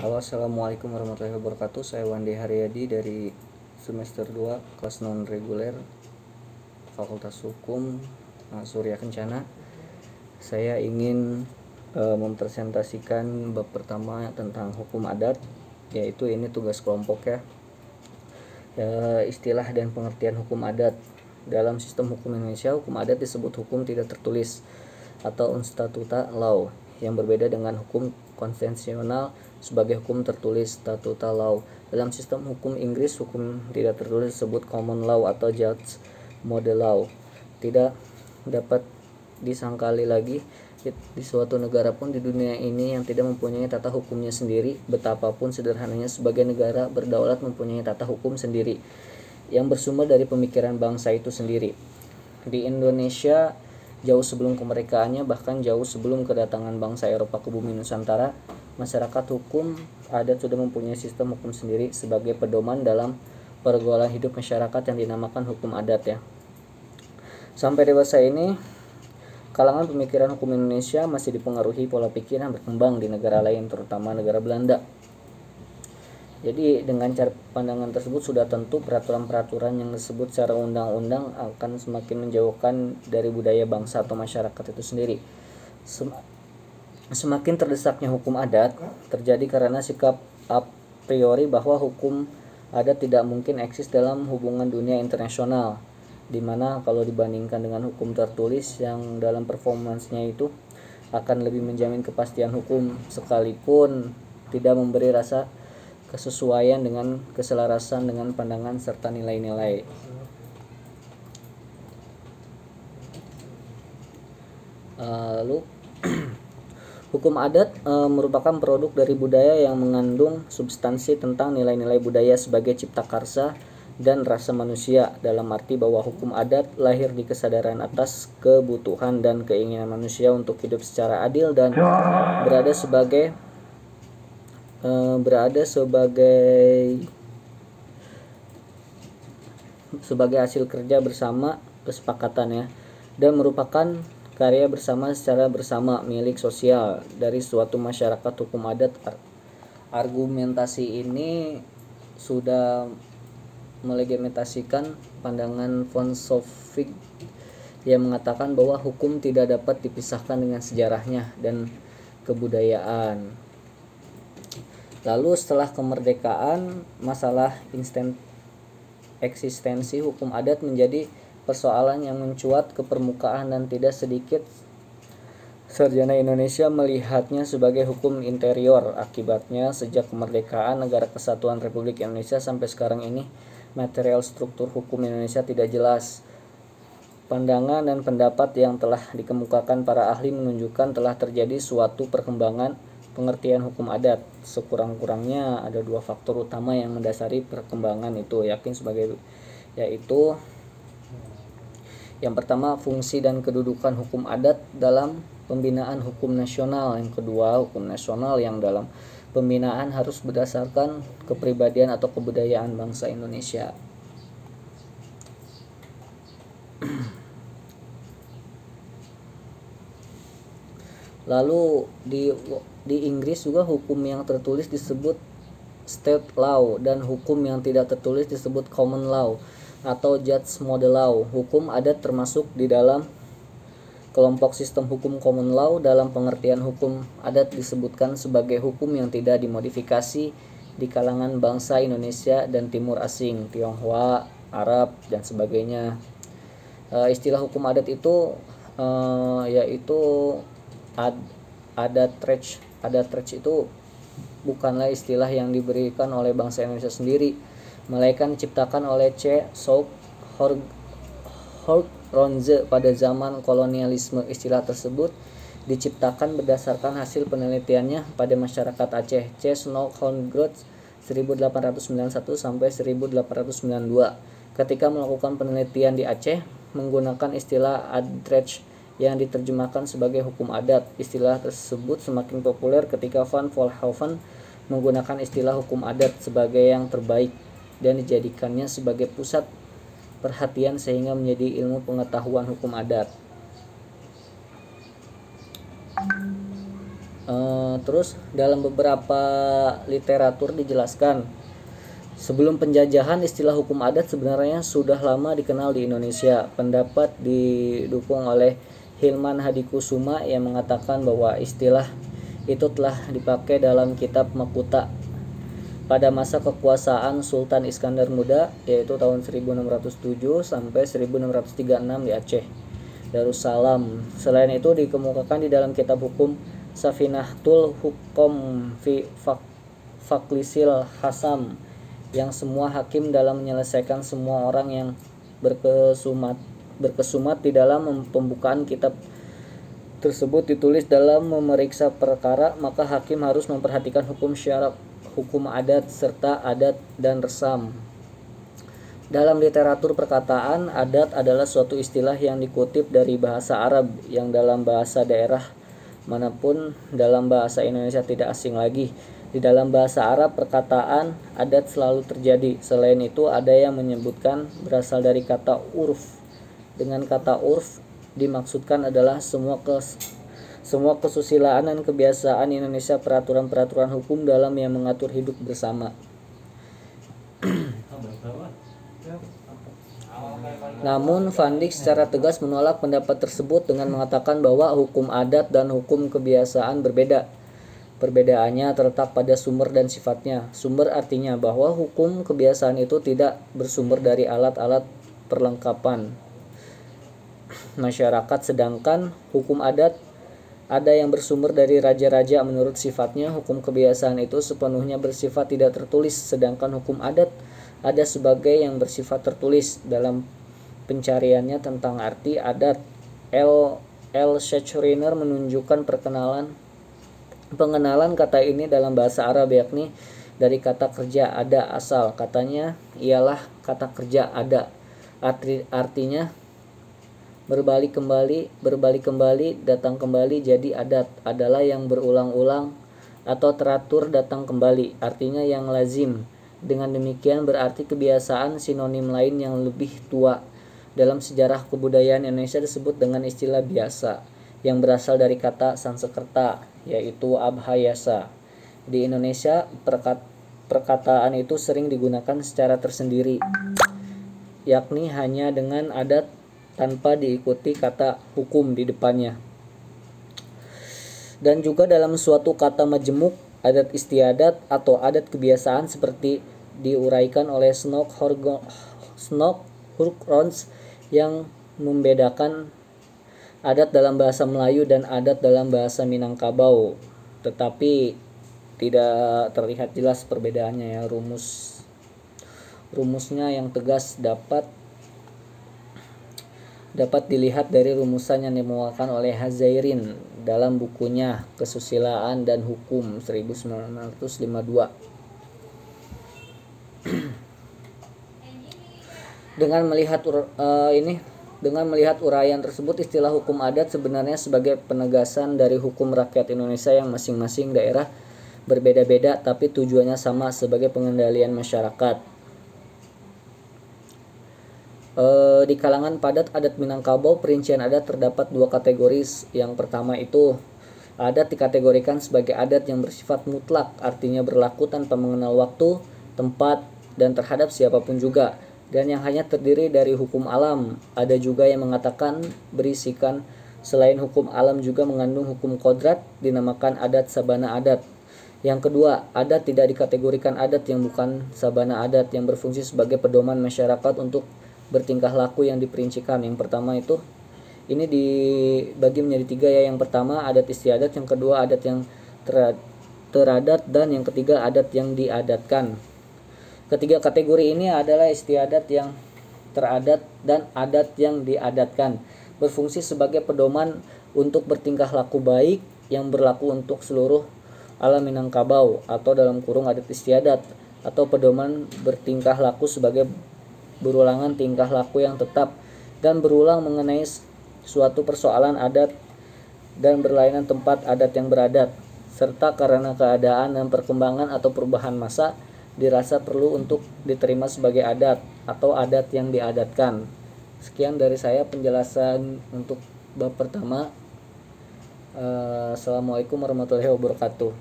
Halo, assalamualaikum warahmatullahi wabarakatuh. Saya Wandi Haryadi dari semester 2 kelas non reguler Fakultas Hukum Surya Kencana. Saya ingin mempresentasikan bab pertama tentang hukum adat, yaitu ini tugas kelompok ya. Istilah dan pengertian hukum adat. Dalam sistem hukum Indonesia, hukum adat disebut hukum tidak tertulis atau unstatuta law, yang berbeda dengan hukum konvensional sebagai hukum tertulis statuta law. Dalam sistem hukum Inggris, hukum tidak tertulis disebut common law atau judge model law. Tidak dapat disangkali lagi di suatu negara pun di dunia ini yang tidak mempunyai tata hukumnya sendiri, betapapun sederhananya sebagai negara berdaulat mempunyai tata hukum sendiri yang bersumber dari pemikiran bangsa itu sendiri. Di Indonesia, jauh sebelum kemerdekaannya, bahkan jauh sebelum kedatangan bangsa Eropa ke bumi Nusantara, masyarakat hukum adat sudah mempunyai sistem hukum sendiri sebagai pedoman dalam pergaulan hidup masyarakat yang dinamakan hukum adat ya. Sampai dewasa ini, kalangan pemikiran hukum Indonesia masih dipengaruhi pola pikir yang berkembang di negara lain, terutama negara Belanda. Jadi dengan cara pandangan tersebut sudah tentu peraturan-peraturan yang disebut secara undang-undang akan semakin menjauhkan dari budaya bangsa atau masyarakat itu sendiri. Semakin terdesaknya hukum adat terjadi karena sikap a priori bahwa hukum adat tidak mungkin eksis dalam hubungan dunia internasional, di mana kalau dibandingkan dengan hukum tertulis yang dalam performansnya itu akan lebih menjamin kepastian hukum sekalipun tidak memberi rasa kesesuaian dengan keselarasan dengan pandangan serta nilai-nilai. Lalu hukum adat merupakan produk dari budaya yang mengandung substansi tentang nilai-nilai budaya sebagai cipta karsa dan rasa manusia, dalam arti bahwa hukum adat lahir di kesadaran atas kebutuhan dan keinginan manusia untuk hidup secara adil dan berada sebagai hasil kerja bersama kesepakatan ya, dan merupakan karya bersama secara bersama milik sosial dari suatu masyarakat hukum adat. Argumentasi ini sudah melegitimasikan pandangan von Sofvig yang mengatakan bahwa hukum tidak dapat dipisahkan dengan sejarahnya dan kebudayaan. Lalu setelah kemerdekaan, masalah eksistensi hukum adat menjadi persoalan yang mencuat ke permukaan dan tidak sedikit sarjana Indonesia melihatnya sebagai hukum interior. Akibatnya, sejak kemerdekaan Negara Kesatuan Republik Indonesia sampai sekarang ini, material struktur hukum Indonesia tidak jelas. Pandangan dan pendapat yang telah dikemukakan para ahli menunjukkan telah terjadi suatu perkembangan pengertian hukum adat. Sekurang-kurangnya ada dua faktor utama yang mendasari perkembangan itu, yaitu yang pertama, fungsi dan kedudukan hukum adat dalam pembinaan hukum nasional. Yang kedua, hukum nasional yang dalam pembinaan harus berdasarkan kepribadian atau kebudayaan bangsa Indonesia. Lalu di Inggris juga hukum yang tertulis disebut state law dan hukum yang tidak tertulis disebut common law atau judge model law. Hukum adat termasuk di dalam kelompok sistem hukum common law. Dalam pengertian hukum adat disebutkan sebagai hukum yang tidak dimodifikasi di kalangan bangsa Indonesia dan Timur Asing, Tionghoa, Arab dan sebagainya. Istilah hukum adat itu yaitu adat reach itu bukanlah istilah yang diberikan oleh bangsa Indonesia sendiri, melainkan diciptakan oleh C. Souk Hortronze pada zaman kolonialisme. Istilah tersebut diciptakan berdasarkan hasil penelitiannya pada masyarakat Aceh. C. Souk Hortronze 1891 sampai 1892 ketika melakukan penelitian di Aceh menggunakan istilah adrecht yang diterjemahkan sebagai hukum adat. Istilah tersebut semakin populer ketika Van Vollenhoven menggunakan istilah hukum adat sebagai yang terbaik dan dijadikannya sebagai pusat perhatian sehingga menjadi ilmu pengetahuan hukum adat. Terus dalam beberapa literatur dijelaskan, sebelum penjajahan istilah hukum adat sebenarnya sudah lama dikenal di Indonesia. Pendapat didukung oleh Hilman Hadikusuma yang mengatakan bahwa istilah itu telah dipakai dalam kitab Makuta pada masa kekuasaan Sultan Iskandar Muda, yaitu tahun 1607 sampai 1636 di Aceh Darussalam. Selain itu dikemukakan di dalam kitab hukum Safinahtul Hukom fi Faklisil Hasam, yang semua hakim dalam menyelesaikan semua orang yang berkesumat di dalam pembukaan kitab tersebut ditulis dalam memeriksa perkara, maka hakim harus memperhatikan hukum syarak, hukum adat, serta adat dan resam. Dalam literatur perkataan, adat adalah suatu istilah yang dikutip dari bahasa Arab yang dalam bahasa daerah manapun dalam bahasa Indonesia tidak asing lagi. Di dalam bahasa Arab, perkataan adat selalu terjadi. Selain itu, ada yang menyebutkan berasal dari kata urf. Dengan kata urf dimaksudkan adalah semua kesusilaan dan kebiasaan Indonesia, peraturan-peraturan hukum dalam yang mengatur hidup bersama. Namun Van Dijk secara tegas menolak pendapat tersebut dengan mengatakan bahwa hukum adat dan hukum kebiasaan berbeda. Perbedaannya terletak pada sumber dan sifatnya. Sumber artinya bahwa hukum kebiasaan itu tidak bersumber dari alat-alat perlengkapan masyarakat, sedangkan hukum adat ada yang bersumber dari raja-raja. Menurut sifatnya, hukum kebiasaan itu sepenuhnya bersifat tidak tertulis, sedangkan hukum adat ada sebagai yang bersifat tertulis. Dalam pencariannya tentang arti adat, L. Schreiner menunjukkan pengenalan kata ini dalam bahasa Arab, yakni dari kata kerja ada asal. Katanya ialah kata kerja ada. Artinya berbalik kembali, datang kembali. Jadi adat adalah yang berulang-ulang atau teratur datang kembali, artinya yang lazim. Dengan demikian berarti kebiasaan sinonim lain yang lebih tua. Dalam sejarah kebudayaan Indonesia disebut dengan istilah biasa, yang berasal dari kata Sanskerta, yaitu abhayasa. Di Indonesia, perkataan itu sering digunakan secara tersendiri, yakni hanya dengan adat tanpa diikuti kata hukum di depannya. Dan juga dalam suatu kata majemuk, adat istiadat atau adat kebiasaan seperti diuraikan oleh Snodgrass yang membedakan adat dalam bahasa Melayu dan adat dalam bahasa Minangkabau, tetapi tidak terlihat jelas perbedaannya ya. Rumusnya yang tegas dapat dilihat dari rumusan yang dimuatkan oleh Hazairin dalam bukunya Kesusilaan dan Hukum 1952. Dengan melihat uraian tersebut, istilah hukum adat sebenarnya sebagai penegasan dari hukum rakyat Indonesia yang masing-masing daerah berbeda-beda tapi tujuannya sama, sebagai pengendalian masyarakat. Di kalangan padat adat Minangkabau, perincian adat terdapat dua kategori. Yang pertama itu adat dikategorikan sebagai adat yang bersifat mutlak, artinya berlaku tanpa mengenal waktu, tempat, dan terhadap siapapun juga, dan yang hanya terdiri dari hukum alam. Ada juga yang mengatakan berisikan selain hukum alam juga mengandung hukum kodrat, dinamakan adat sabana adat. Yang kedua, adat tidak dikategorikan adat yang bukan sabana adat, yang berfungsi sebagai pedoman masyarakat untuk bertingkah laku yang diperincikan. Yang pertama itu ini dibagi menjadi tiga ya. Yang pertama adat istiadat, yang kedua adat yang teradat, dan yang ketiga adat yang diadatkan. Ketiga kategori ini adalah istiadat yang teradat dan adat yang diadatkan, berfungsi sebagai pedoman untuk bertingkah laku baik yang berlaku untuk seluruh alam Minangkabau, atau dalam kurung adat istiadat, atau pedoman bertingkah laku sebagai berulangan tingkah laku yang tetap dan berulang mengenai suatu persoalan adat dan berlainan tempat adat yang beradat, serta karena keadaan dan perkembangan atau perubahan masa dirasa perlu untuk diterima sebagai adat atau adat yang diadatkan. Sekian dari saya penjelasan untuk bab pertama. Assalamualaikum warahmatullahi wabarakatuh.